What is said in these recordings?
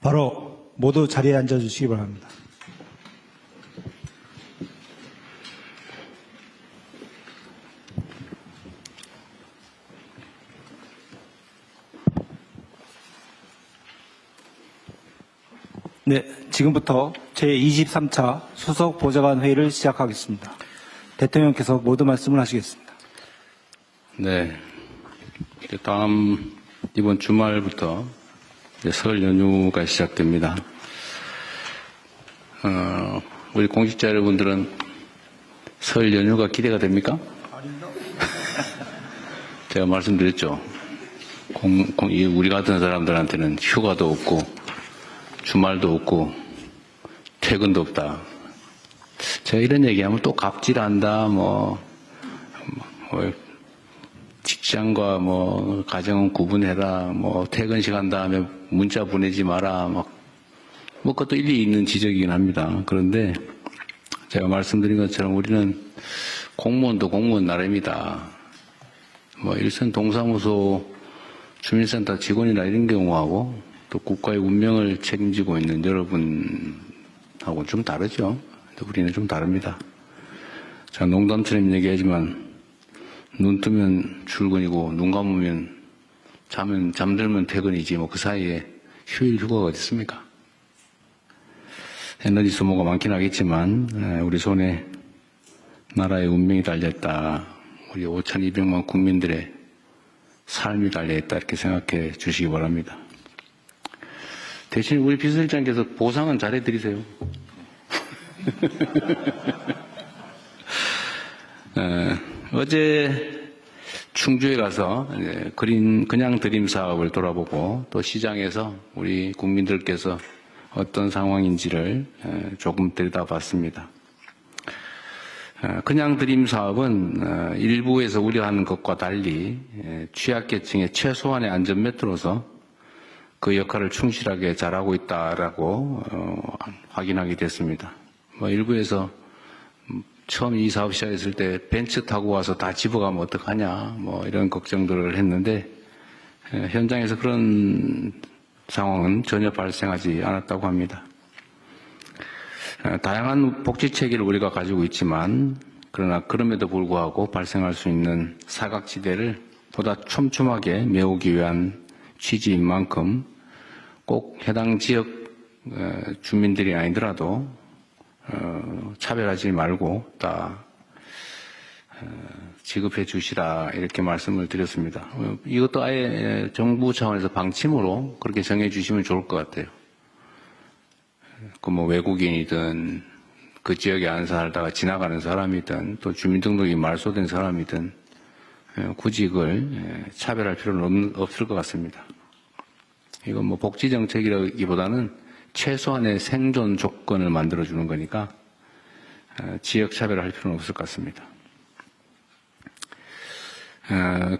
바로 모두 자리에 앉아주시기 바랍니다. 네, 지금부터 제23차 수석 보좌관 회의를 시작하겠습니다. 대통령께서 모두 말씀을 하시겠습니다. 네. 이번 주말부터 설 연휴가 시작됩니다. 우리 공직자 여러분들은 설 연휴가 기대가 됩니까? 제가 말씀드렸죠. 우리 같은 사람들한테는 휴가도 없고, 주말도 없고, 퇴근도 없다. 제가 이런 얘기하면 또 갑질한다, 직장과 가정은 구분해라, 퇴근 시간 다음에 문자 보내지 마라, 그것도 일리 있는 지적이긴 합니다. 그런데 제가 말씀드린 것처럼 우리는 공무원도 공무원 나름이다. 일선 동사무소 주민센터 직원이나 이런 경우하고 또 국가의 운명을 책임지고 있는 여러분하고는 좀 다르죠. 우리는 좀 다릅니다. 제가 농담처럼 얘기하지만 눈 뜨면 출근이고 눈 감으면 잠들면 퇴근이지 그 사이에 휴일 휴가가 어디 있습니까? 에너지 소모가 많긴 하겠지만 우리 손에 나라의 운명이 달려있다. 우리 5,200만 국민들의 삶이 달려있다. 이렇게 생각해 주시기 바랍니다. 대신 우리 비서실장께서 보상은 잘해드리세요. 어제 충주에 가서 그냥 드림 사업을 돌아보고 또 시장에서 우리 국민들께서 어떤 상황인지를 조금 들여다봤습니다. 그냥 드림 사업은 일부에서 우려하는 것과 달리 취약계층의 최소한의 안전매트로서 그 역할을 충실하게 잘하고 있다라고 확인하게 됐습니다. 일부에서 처음 이 사업 시작했을 때 벤츠 타고 와서 다 집어가면 어떡하냐 이런 걱정들을 했는데 현장에서 그런 상황은 전혀 발생하지 않았다고 합니다. 다양한 복지 체계를 우리가 가지고 있지만 그러나 그럼에도 불구하고 발생할 수 있는 사각지대를 보다 촘촘하게 메우기 위한 취지인 만큼 꼭 해당 지역 주민들이 아니더라도 차별하지 말고 다 지급해 주시라 이렇게 말씀을 드렸습니다. 이것도 아예 정부 차원에서 방침으로 그렇게 정해 주시면 좋을 것 같아요. 외국인이든 그 지역에 안 살다가 지나가는 사람이든 또 주민등록이 말소된 사람이든 굳이 이걸 차별할 필요는 없을 것 같습니다. 이건 복지정책이라기보다는 최소한의 생존 조건을 만들어주는 거니까 지역 차별을 할 필요는 없을 것 같습니다.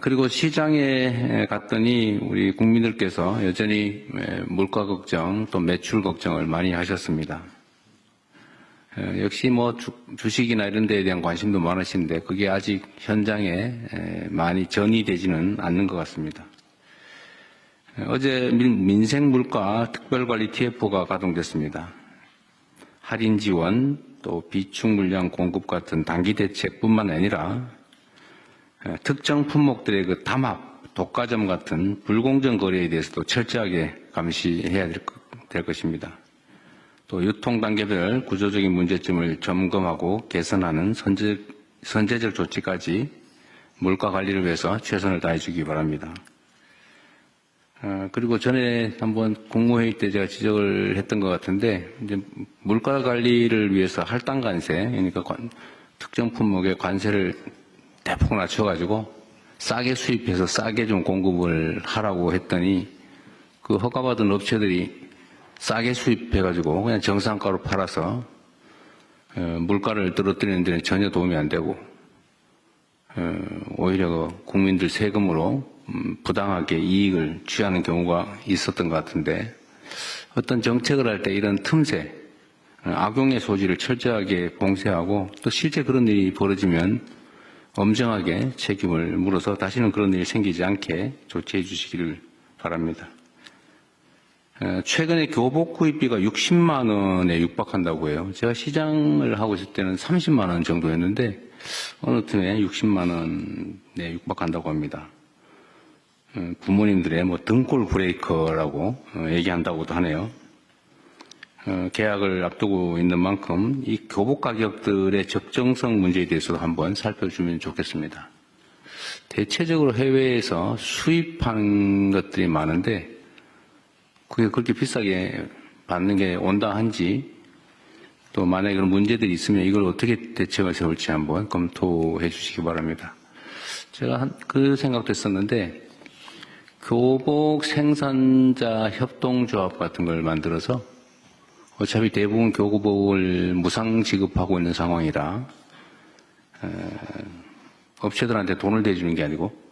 그리고 시장에 갔더니 우리 국민들께서 여전히 물가 걱정 또 매출 걱정을 많이 하셨습니다. 역시 주식이나 이런 데에 대한 관심도 많으신데 그게 아직 현장에 많이 전이되지는 않는 것 같습니다. 어제 민생물가 특별관리 TF가 가동됐습니다. 할인 지원, 또 비축 물량 공급 같은 단기 대책뿐만 아니라 특정 품목들의 그 담합, 독과점 같은 불공정 거래에 대해서도 철저하게 감시해야 될 것입니다. 또 유통 단계별 구조적인 문제점을 점검하고 개선하는 선제적 조치까지 물가 관리를 위해서 최선을 다해 주기 바랍니다. 그리고 전에 한번 국무회의 때 제가 지적을 했던 것 같은데, 이제 물가 관리를 위해서 할당 관세, 그러니까 특정 품목의 관세를 대폭 낮춰가지고 싸게 수입해서 싸게 좀 공급을 하라고 했더니 그 허가받은 업체들이 싸게 수입해가지고 그냥 정상가로 팔아서 물가를 떨어뜨리는 데는 전혀 도움이 안 되고 오히려 국민들 세금으로 부당하게 이익을 취하는 경우가 있었던 것 같은데 어떤 정책을 할 때 이런 틈새, 악용의 소지를 철저하게 봉쇄하고 또 실제 그런 일이 벌어지면 엄정하게 책임을 물어서 다시는 그런 일이 생기지 않게 조치해 주시기를 바랍니다. 최근에 교복 구입비가 60만 원에 육박한다고 해요. 제가 시장을 하고 있을 때는 30만 원 정도였는데 어느 틈에 60만 원에 육박한다고 합니다. 부모님들의 뭐 등골 브레이커라고 얘기한다고도 하네요. 계약을 앞두고 있는 만큼 이 교복 가격들의 적정성 문제에 대해서도 한번 살펴주면 좋겠습니다. 대체적으로 해외에서 수입하는 것들이 많은데 그게 그렇게 비싸게 받는 게 온당한지 또 만약에 그런 문제들이 있으면 이걸 어떻게 대책을 세울지 한번 검토해 주시기 바랍니다. 제가 그 생각도 했었는데 교복 생산자 협동조합 같은 걸 만들어서 어차피 대부분 교복을 무상 지급하고 있는 상황이라 업체들한테 돈을 대주는 게 아니고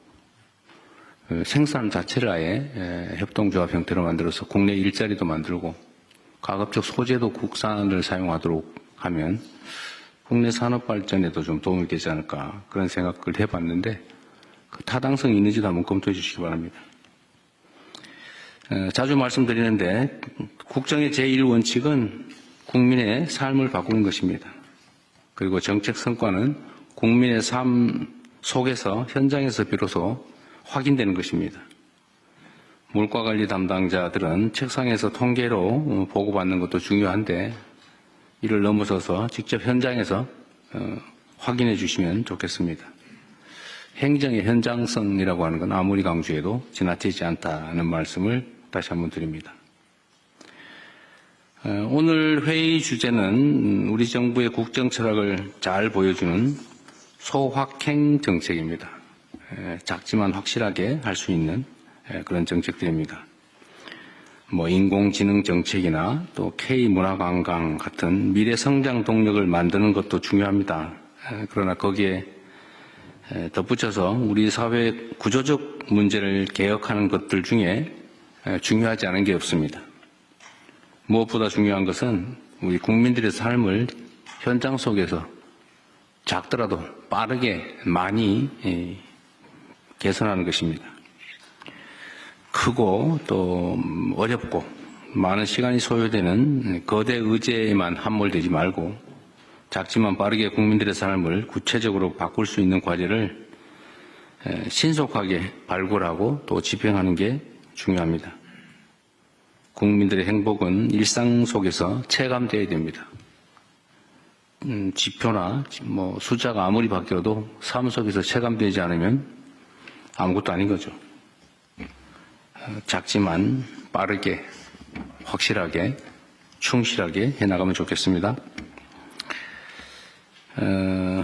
생산 자체를 아예 협동조합 형태로 만들어서 국내 일자리도 만들고 가급적 소재도 국산을 사용하도록 하면 국내 산업 발전에도 좀 도움이 되지 않을까 그런 생각을 해봤는데 그 타당성이 있는지도 한번 검토해 주시기 바랍니다. 자주 말씀드리는데 국정의 제1원칙은 국민의 삶을 바꾸는 것입니다. 그리고 정책 성과는 국민의 삶 속에서 현장에서 비로소 확인되는 것입니다. 물가관리 담당자들은 책상에서 통계로 보고받는 것도 중요한데 이를 넘어서서 직접 현장에서 확인해 주시면 좋겠습니다. 행정의 현장성이라고 하는 건 아무리 강조해도 지나치지 않다는 말씀을 다시 한번 드립니다. 오늘 회의 주제는 우리 정부의 국정 철학을 잘 보여주는 소확행 정책입니다. 작지만 확실하게 할 수 있는 그런 정책들입니다. 뭐 인공지능 정책이나 또 K문화관광 같은 미래 성장 동력을 만드는 것도 중요합니다. 그러나 거기에 덧붙여서 우리 사회 구조적 문제를 개혁하는 것들 중에 중요하지 않은 게 없습니다. 무엇보다 중요한 것은 우리 국민들의 삶을 현장 속에서 작더라도 빠르게 많이 개선하는 것입니다. 크고 또 어렵고 많은 시간이 소요되는 거대 의제에만 함몰되지 말고 작지만 빠르게 국민들의 삶을 구체적으로 바꿀 수 있는 과제를 신속하게 발굴하고 또 집행하는 게 중요합니다. 국민들의 행복은 일상 속에서 체감되어야 됩니다. 지표나 뭐 숫자가 아무리 바뀌어도 삶 속에서 체감되지 않으면 아무것도 아닌 거죠. 작지만 빠르게, 확실하게, 충실하게 해나가면 좋겠습니다.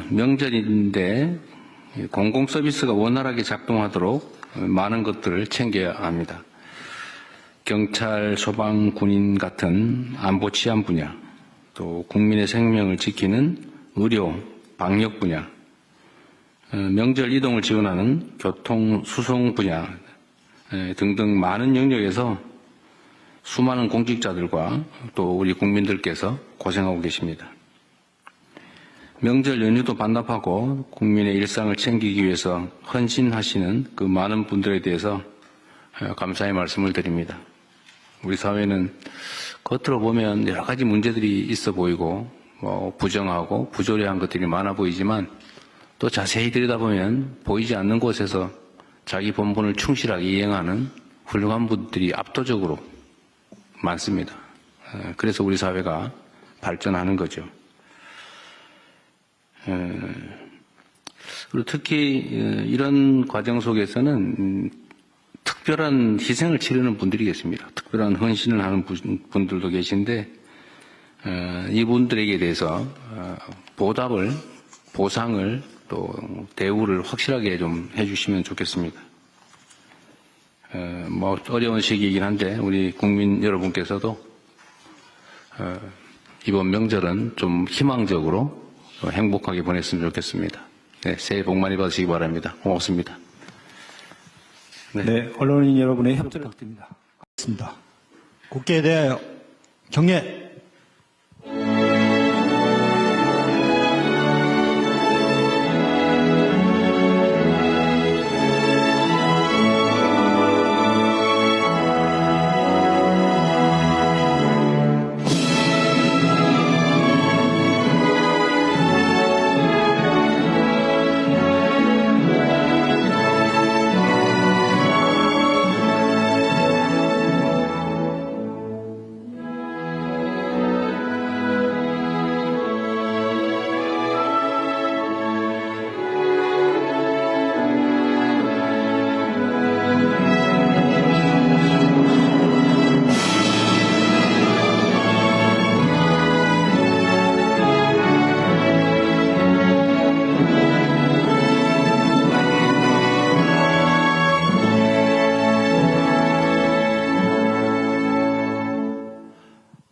명절인데 공공서비스가 원활하게 작동하도록 많은 것들을 챙겨야 합니다. 경찰, 소방, 군인 같은 안보 치안 분야, 또 국민의 생명을 지키는 의료, 방역 분야, 명절 이동을 지원하는 교통, 수송 분야 등등 많은 영역에서 수많은 공직자들과 또 우리 국민들께서 고생하고 계십니다. 명절 연휴도 반납하고 국민의 일상을 챙기기 위해서 헌신하시는 그 많은 분들에 대해서 감사의 말씀을 드립니다. 우리 사회는 겉으로 보면 여러 가지 문제들이 있어 보이고 부정하고 부조리한 것들이 많아 보이지만 또 자세히 들여다보면 보이지 않는 곳에서 자기 본분을 충실하게 이행하는 훌륭한 분들이 압도적으로 많습니다. 그래서 우리 사회가 발전하는 거죠. 그리고 특히 이런 과정 속에서는 특별한 희생을 치르는 분들이 계십니다. 특별한 헌신을 하는 분들도 계신데 이분들에게 대해서 보답을, 보상을 또 대우를 확실하게 좀 해주시면 좋겠습니다. 뭐 어려운 시기이긴 한데 우리 국민 여러분께서도 이번 명절은 좀 희망적으로 행복하게 보냈으면 좋겠습니다. 네, 새해 복 많이 받으시기 바랍니다. 고맙습니다. 네, 언론인 여러분의 협조를 부탁드립니다. 고맙습니다. 국회에 대하여 경례.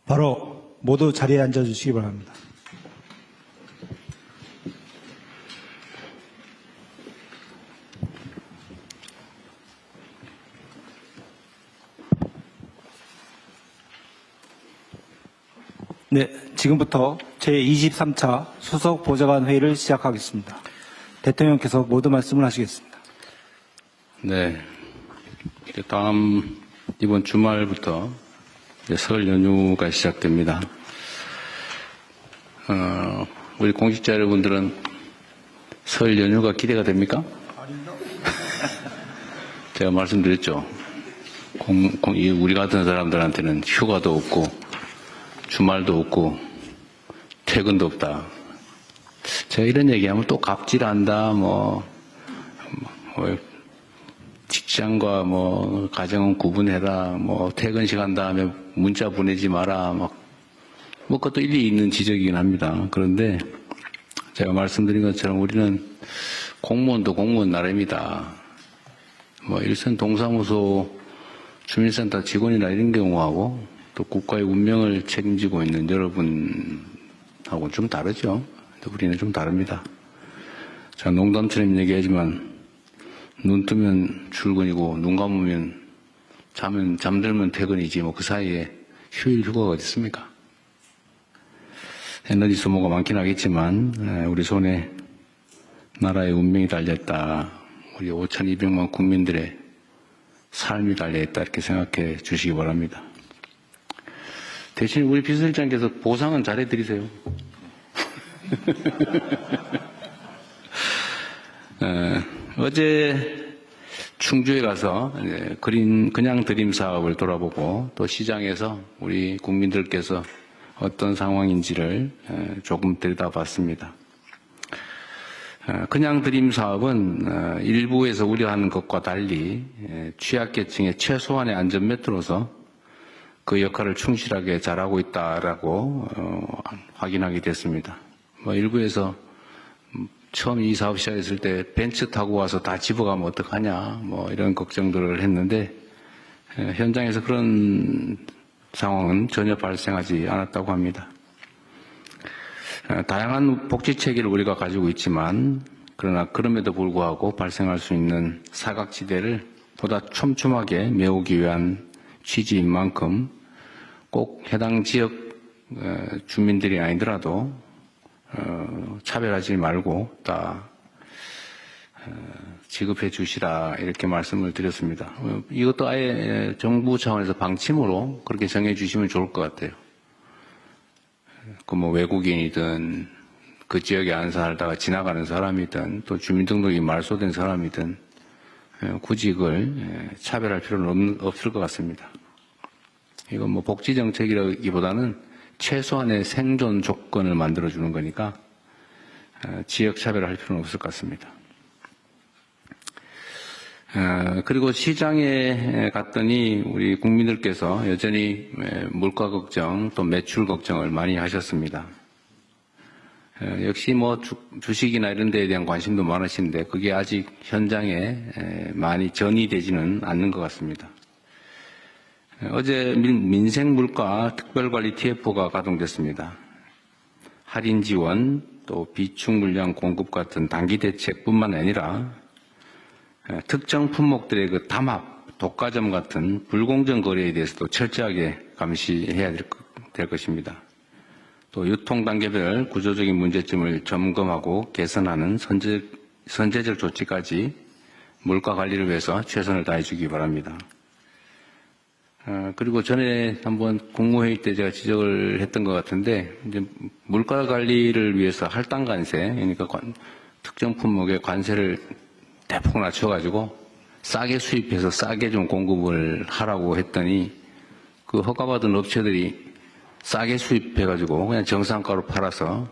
바로 모두 자리에 앉아주시기 바랍니다. 네, 지금부터 제23차 수석 보좌관 회의를 시작하겠습니다. 대통령께서 모두 말씀을 하시겠습니다. 네. 다음 이번 주말부터 이제 설 연휴가 시작됩니다. 우리 공직자 여러분들은 설 연휴가 기대가 됩니까? 제가 말씀드렸죠. 우리 같은 사람들한테는 휴가도 없고 주말도 없고 퇴근도 없다. 제가 이런 얘기하면 또 갑질한다. 직장과 가정은 구분해라. 퇴근 시간 다음에 문자 보내지 마라. 그것도 일리 있는 지적이긴 합니다. 그런데 제가 말씀드린 것처럼 우리는 공무원도 공무원 나름이다. 일선 동사무소 주민센터 직원이나 이런 경우하고 또 국가의 운명을 책임지고 있는 여러분하고는 좀 다르죠. 우리는 좀 다릅니다. 제가 농담처럼 얘기하지만 눈 뜨면 출근이고 눈 감으면 잠들면 퇴근이지 그 사이에 휴일 휴가가 어디 있습니까? 에너지 소모가 많긴 하겠지만 우리 손에 나라의 운명이 달려있다. 우리 5,200만 국민들의 삶이 달려있다. 이렇게 생각해 주시기 바랍니다. 대신 우리 비서실장께서 보상은 잘해드리세요. 어제 충주에 가서 그냥 드림 사업을 돌아보고 또 시장에서 우리 국민들께서 어떤 상황인지를 조금 들여다봤습니다. 그냥 드림 사업은 일부에서 우려하는 것과 달리 취약계층의 최소한의 안전매트로서 그 역할을 충실하게 잘하고 있다라고 확인하게 됐습니다. 일부에서 처음 이 사업 시작했을 때 벤츠 타고 와서 다 집어가면 어떡하냐 이런 걱정들을 했는데 현장에서 그런 상황은 전혀 발생하지 않았다고 합니다. 다양한 복지 체계를 우리가 가지고 있지만 그러나 그럼에도 불구하고 발생할 수 있는 사각지대를 보다 촘촘하게 메우기 위한 취지인 만큼 꼭 해당 지역 주민들이 아니더라도 차별하지 말고 다 지급해 주시라 이렇게 말씀을 드렸습니다. 이것도 아예 정부 차원에서 방침으로 그렇게 정해 주시면 좋을 것 같아요. 외국인이든 그 지역에 안 살다가 지나가는 사람이든 또 주민등록이 말소된 사람이든 굳이 그걸 차별할 필요는 없을 것 같습니다. 이건 복지정책이라기보다는 최소한의 생존 조건을 만들어주는 거니까 지역 차별을 할 필요는 없을 것 같습니다. 그리고 시장에 갔더니 우리 국민들께서 여전히 물가 걱정 또 매출 걱정을 많이 하셨습니다. 역시 주식이나 이런 데에 대한 관심도 많으신데 그게 아직 현장에 많이 전이되지는 않는 것 같습니다. 어제 민생물가 특별관리 TF가 가동됐습니다. 할인 지원 또 비축 물량 공급 같은 단기 대책뿐만 아니라 특정 품목들의 그 담합, 독과점 같은 불공정 거래에 대해서도 철저하게 감시해야 될 것입니다. 또 유통 단계별 구조적인 문제점을 점검하고 개선하는 선제적 조치까지 물가 관리를 위해서 최선을 다해 주기 바랍니다. 그리고 전에 한번 국무회의 때 제가 지적을 했던 것 같은데 이제 물가 관리를 위해서 할당 관세, 그러니까 특정 품목의 관세를 대폭 낮춰가지고 싸게 수입해서 싸게 좀 공급을 하라고 했더니 그 허가받은 업체들이 싸게 수입해가지고 그냥 정상가로 팔아서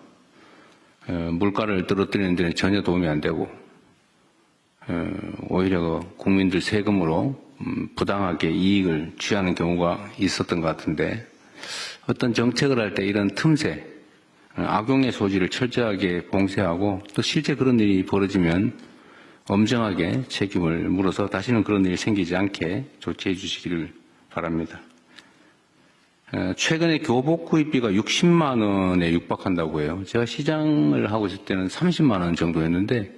물가를 떨어뜨리는 데는 전혀 도움이 안 되고 오히려 그 국민들 세금으로 부당하게 이익을 취하는 경우가 있었던 것 같은데 어떤 정책을 할 때 이런 틈새, 악용의 소지를 철저하게 봉쇄하고 또 실제 그런 일이 벌어지면 엄정하게 책임을 물어서 다시는 그런 일이 생기지 않게 조치해 주시기를 바랍니다. 최근에 교복 구입비가 60만 원에 육박한다고 해요. 제가 시장을 하고 있을 때는 30만 원 정도였는데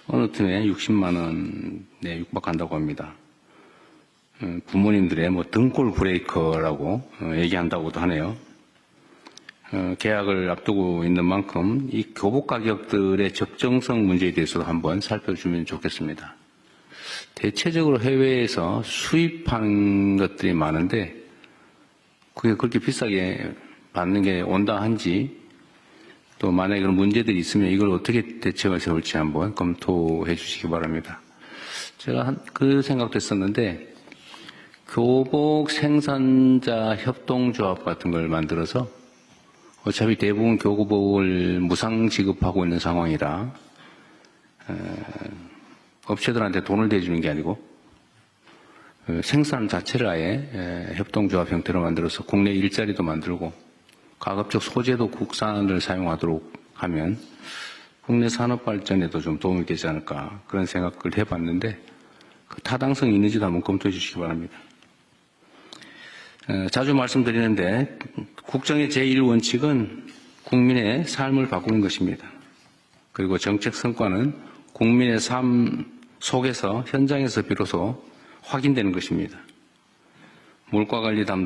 어느 틈에 60만 원에 육박한다고 합니다. 부모님들의 뭐 등골 브레이커라고 얘기한다고도 하네요. 계약을 앞두고 있는 만큼 이 교복 가격들의 적정성 문제에 대해서도 한번 살펴주면 좋겠습니다. 대체적으로 해외에서 수입하는 것들이 많은데 그게 그렇게 비싸게 받는 게 온당한지 또 만약에 그런 문제들이 있으면 이걸 어떻게 대책을 세울지 한번 검토해 주시기 바랍니다. 제가 그 생각도 했었는데 교복 생산자 협동조합 같은 걸 만들어서 어차피 대부분 교복을 무상 지급하고 있는 상황이라 업체들한테 돈을 대주는 게 아니고 생산 자체를 아예 협동조합 형태로 만들어서 국내 일자리도 만들고 가급적 소재도 국산을 사용하도록 하면 국내 산업 발전에도 좀 도움이 되지 않을까 그런 생각을 해봤는데 그 타당성이 있는지도 한번 검토해 주시기 바랍니다. 자주 말씀드리는데 국정의 제1원칙은 국민의 삶을 바꾸는 것입니다. 그리고 정책 성과는 국민의 삶 속에서 현장에서 비로소 확인되는 것입니다. 물가관리 담당